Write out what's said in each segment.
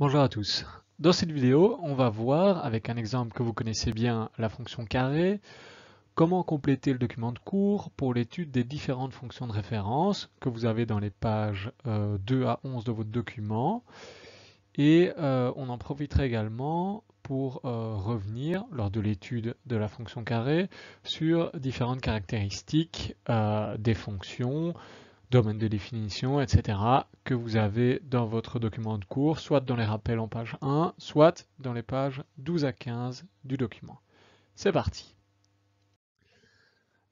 Bonjour à tous. Dans cette vidéo, on va voir, avec un exemple que vous connaissez bien, la fonction carré, comment compléter le document de cours pour l'étude des différentes fonctions de référence que vous avez dans les pages 2 à 11 de votre document. Et on en profitera également pour revenir, lors de l'étude de la fonction carré, sur différentes caractéristiques des fonctions, domaine de définition, etc., que vous avez dans votre document de cours, soit dans les rappels en page 1, soit dans les pages 12 à 15 du document. C'est parti.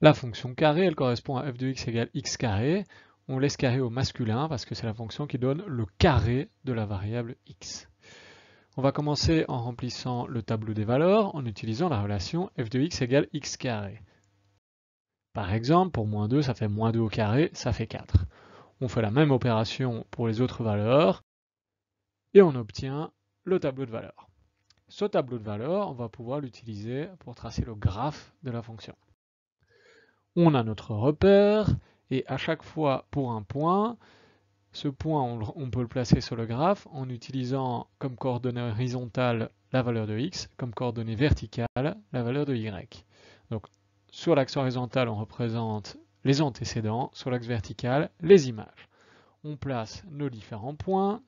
La fonction carré, elle correspond à f de x égale x carré. On laisse carré au masculin parce que c'est la fonction qui donne le carré de la variable x. On va commencer en remplissant le tableau des valeurs en utilisant la relation f de x égale x carré. Par exemple, pour moins 2, ça fait moins 2 au carré, ça fait 4. On fait la même opération pour les autres valeurs et on obtient le tableau de valeurs. Ce tableau de valeurs, on va pouvoir l'utiliser pour tracer le graphe de la fonction. On a notre repère et à chaque fois pour un point, ce point on peut le placer sur le graphe en utilisant comme coordonnée horizontale la valeur de x, comme coordonnée verticale la valeur de y. Donc sur l'axe horizontal on représente les antécédents, sur l'axe vertical les images. On place nos différents points.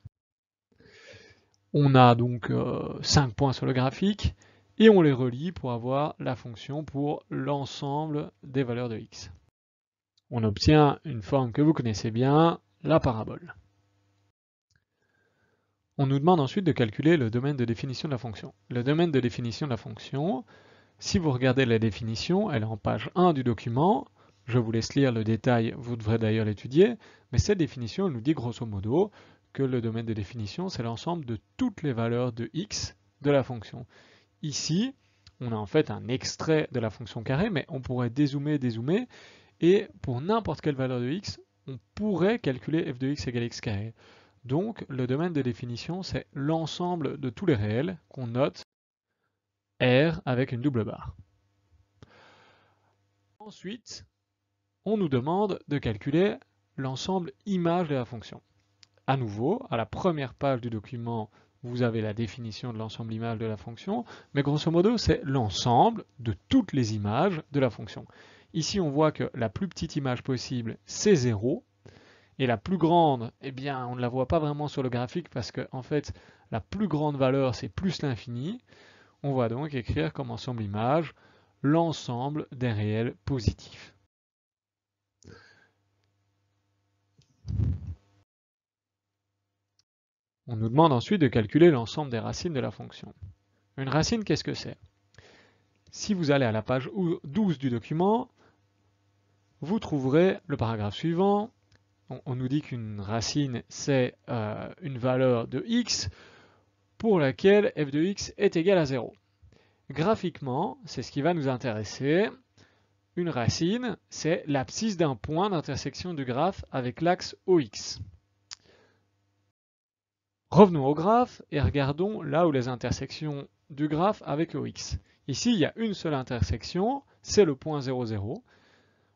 On a donc 5 points sur le graphique et on les relie pour avoir la fonction pour l'ensemble des valeurs de x. On obtient une forme que vous connaissez bien, la parabole. On nous demande ensuite de calculer le domaine de définition de la fonction. Le domaine de définition de la fonction, si vous regardez la définition, elle est en page 1 du document. Je vous laisse lire le détail, vous devrez d'ailleurs l'étudier, mais cette définition elle nous dit grosso modo que le domaine de définition, c'est l'ensemble de toutes les valeurs de x de la fonction. Ici, on a en fait un extrait de la fonction carré, mais on pourrait dézoomer, et pour n'importe quelle valeur de x, on pourrait calculer f de x égale x carré. Donc, le domaine de définition, c'est l'ensemble de tous les réels qu'on note R avec une double barre. Ensuite, on nous demande de calculer l'ensemble image de la fonction. À nouveau, à la première page du document, vous avez la définition de l'ensemble image de la fonction, mais grosso modo, c'est l'ensemble de toutes les images de la fonction. Ici, on voit que la plus petite image possible, c'est 0, et la plus grande, eh bien, on ne la voit pas vraiment sur le graphique parce que, en fait, la plus grande valeur, c'est plus l'infini. On va donc écrire comme ensemble image l'ensemble des réels positifs. On nous demande ensuite de calculer l'ensemble des racines de la fonction. Une racine, qu'est-ce que c'est? Si vous allez à la page 12 du document, vous trouverez le paragraphe suivant. On nous dit qu'une racine, c'est une valeur de x pour laquelle f de x est égal à 0. Graphiquement, c'est ce qui va nous intéresser. Une racine, c'est l'abscisse d'un point d'intersection du graphe avec l'axe OX. Revenons au graphe et regardons là où les intersections du graphe avec OX. Ici, il y a une seule intersection, c'est le point 0, 0.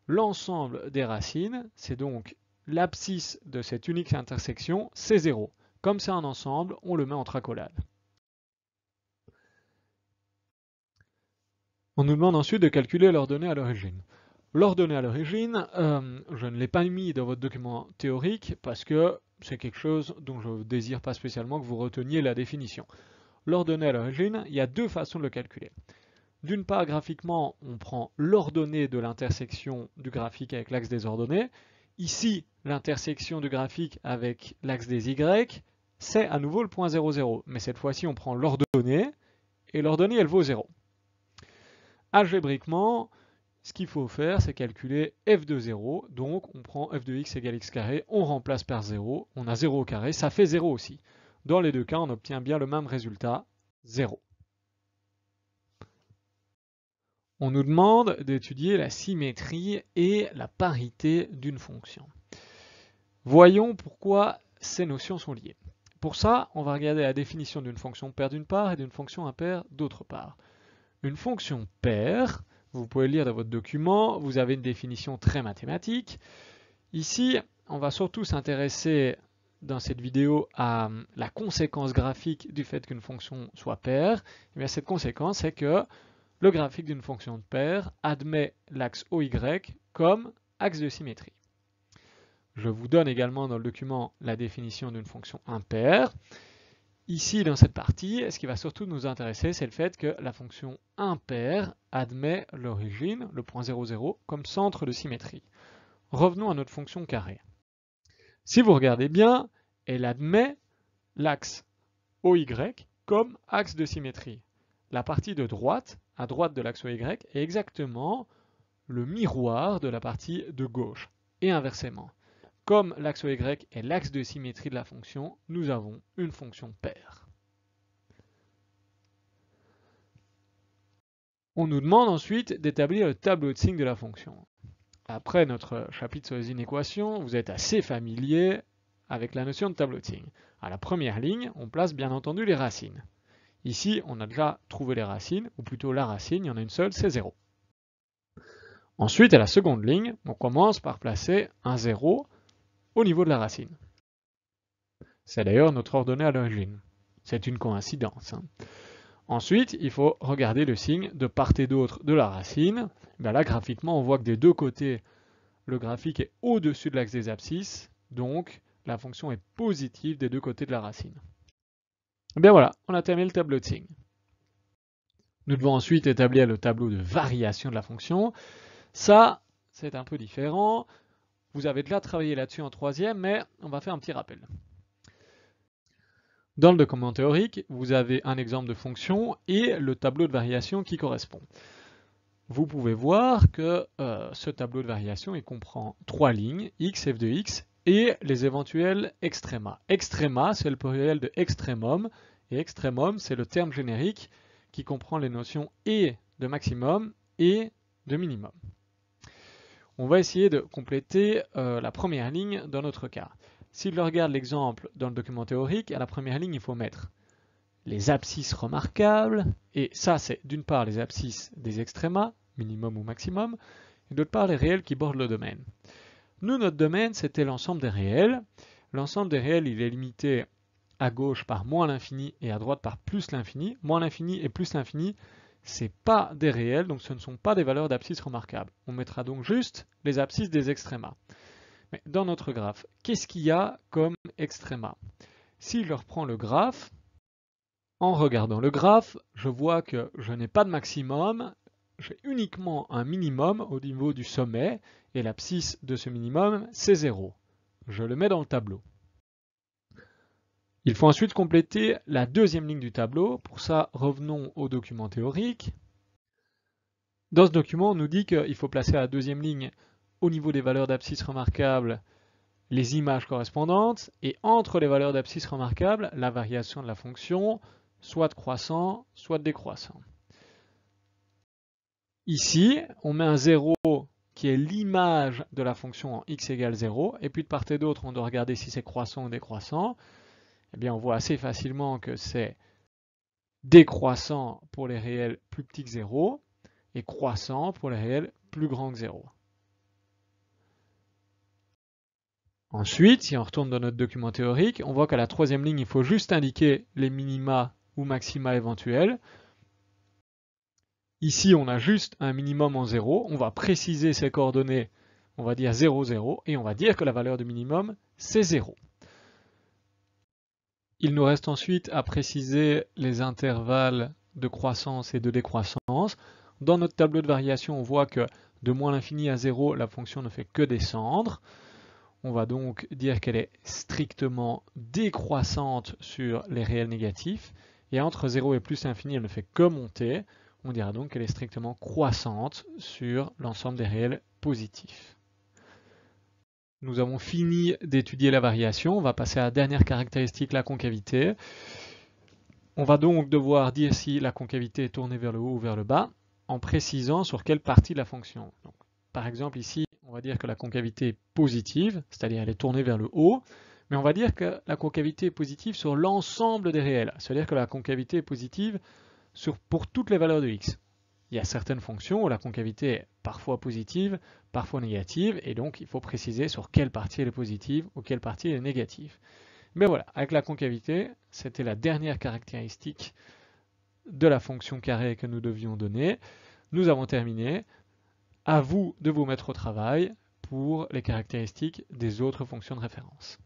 L'ensemble des racines, c'est donc l'abscisse de cette unique intersection, c'est 0. Comme c'est un ensemble, on le met entre accolades. On nous demande ensuite de calculer l'ordonnée à l'origine. L'ordonnée à l'origine, je ne l'ai pas mis dans votre document théorique parce que c'est quelque chose dont je ne désire pas spécialement que vous reteniez la définition. L'ordonnée à l'origine, il y a deux façons de le calculer. D'une part, graphiquement, on prend l'ordonnée de l'intersection du graphique avec l'axe des ordonnées. Ici, l'intersection du graphique avec l'axe des Y, c'est à nouveau le point 0, 0. Mais cette fois-ci, on prend l'ordonnée, et l'ordonnée, elle vaut 0. Algébriquement, ce qu'il faut faire, c'est calculer f de 0. Donc, on prend f de x égale x carré, on remplace par 0. On a 0 au carré, ça fait 0 aussi. Dans les deux cas, on obtient bien le même résultat, 0. On nous demande d'étudier la symétrie et la parité d'une fonction. Voyons pourquoi ces notions sont liées. Pour ça, on va regarder la définition d'une fonction paire d'une part et d'une fonction impaire d'autre part. Une fonction paire, vous pouvez lire dans votre document, vous avez une définition très mathématique. Ici, on va surtout s'intéresser dans cette vidéo à la conséquence graphique du fait qu'une fonction soit paire, eh bien cette conséquence c'est que le graphique d'une fonction de paire admet l'axe OY comme axe de symétrie. Je vous donne également dans le document la définition d'une fonction impaire. Ici, dans cette partie, ce qui va surtout nous intéresser, c'est le fait que la fonction impaire admet l'origine, le point 0, 0, comme centre de symétrie. Revenons à notre fonction carré. Si vous regardez bien, elle admet l'axe OY comme axe de symétrie. La partie de droite, à droite de l'axe OY, est exactement le miroir de la partie de gauche, et inversement. Comme l'axe OY est l'axe de symétrie de la fonction, nous avons une fonction paire. On nous demande ensuite d'établir le tableau de signes de la fonction. Après notre chapitre sur les inéquations, vous êtes assez familier avec la notion de tableau de signes. À la première ligne, on place bien entendu les racines. Ici, on a déjà trouvé les racines, ou plutôt la racine, il y en a une seule, c'est 0. Ensuite, à la seconde ligne, on commence par placer un 0 au niveau de la racine. C'est d'ailleurs notre ordonnée à l'origine. C'est une coïncidence. Ensuite, il faut regarder le signe de part et d'autre de la racine. Là, graphiquement, on voit que des deux côtés, le graphique est au-dessus de l'axe des abscisses, donc la fonction est positive des deux côtés de la racine. Bien voilà, on a terminé le tableau de signes. Nous devons ensuite établir le tableau de variation de la fonction. Ça, c'est un peu différent. Vous avez déjà travaillé là-dessus en troisième, mais on va faire un petit rappel. Dans le document théorique, vous avez un exemple de fonction et le tableau de variation qui correspond. Vous pouvez voir que ce tableau de variation il comprend 3 lignes, x, f de x, et les éventuels extréma. Extréma, c'est le pluriel de extrêmum, et extrêmum, c'est le terme générique qui comprend les notions et de maximum et de minimum. On va essayer de compléter la première ligne dans notre cas. Si je regarde l'exemple dans le document théorique, à la première ligne, il faut mettre les abscisses remarquables, et ça c'est d'une part les abscisses des extrémas, minimum ou maximum, et d'autre part les réels qui bordent le domaine. Nous, notre domaine, c'était l'ensemble des réels. L'ensemble des réels, il est limité à gauche par moins l'infini et à droite par plus l'infini. Moins l'infini et plus l'infini, c'est pas des réels, donc ce ne sont pas des valeurs d'abscisses remarquables. On mettra donc juste les abscisses des extrémas. Mais dans notre graphe, qu'est-ce qu'il y a comme extréma? Si je reprends le graphe, en regardant le graphe, je vois que je n'ai pas de maximum, j'ai uniquement un minimum au niveau du sommet, et l'abscisse de ce minimum, c'est 0. Je le mets dans le tableau. Il faut ensuite compléter la deuxième ligne du tableau. Pour ça, revenons au document théorique. Dans ce document, on nous dit qu'il faut placer à la deuxième ligne, au niveau des valeurs d'abscisse remarquables, les images correspondantes, et entre les valeurs d'abscisse remarquables, la variation de la fonction, soit croissant, soit décroissant. Ici, on met un 0 qui est l'image de la fonction en x égale 0, et puis de part et d'autre, on doit regarder si c'est croissant ou décroissant. Eh bien, on voit assez facilement que c'est décroissant pour les réels plus petits que 0, et croissant pour les réels plus grands que 0. Ensuite, si on retourne dans notre document théorique, on voit qu'à la troisième ligne, il faut juste indiquer les minima ou maxima éventuels. Ici, on a juste un minimum en 0. On va préciser ces coordonnées, on va dire 0, 0, et on va dire que la valeur du minimum, c'est 0. Il nous reste ensuite à préciser les intervalles de croissance et de décroissance. Dans notre tableau de variation, on voit que de moins l'infini à 0, la fonction ne fait que descendre. On va donc dire qu'elle est strictement décroissante sur les réels négatifs. Et entre 0 et plus l'infini, elle ne fait que monter. On dira donc qu'elle est strictement croissante sur l'ensemble des réels positifs. Nous avons fini d'étudier la variation. On va passer à la dernière caractéristique, la concavité. On va donc devoir dire si la concavité est tournée vers le haut ou vers le bas, en précisant sur quelle partie de la fonction. Donc, par exemple, ici, on va dire que la concavité est positive, c'est-à-dire elle est tournée vers le haut, mais on va dire que la concavité est positive sur l'ensemble des réels, c'est-à-dire que la concavité est positive pour toutes les valeurs de x. Il y a certaines fonctions où la concavité est parfois positive, parfois négative, et donc il faut préciser sur quelle partie elle est positive ou quelle partie elle est négative. Mais voilà, avec la concavité, c'était la dernière caractéristique de la fonction carré que nous devions donner. Nous avons terminé. À vous de vous mettre au travail pour les caractéristiques des autres fonctions de référence.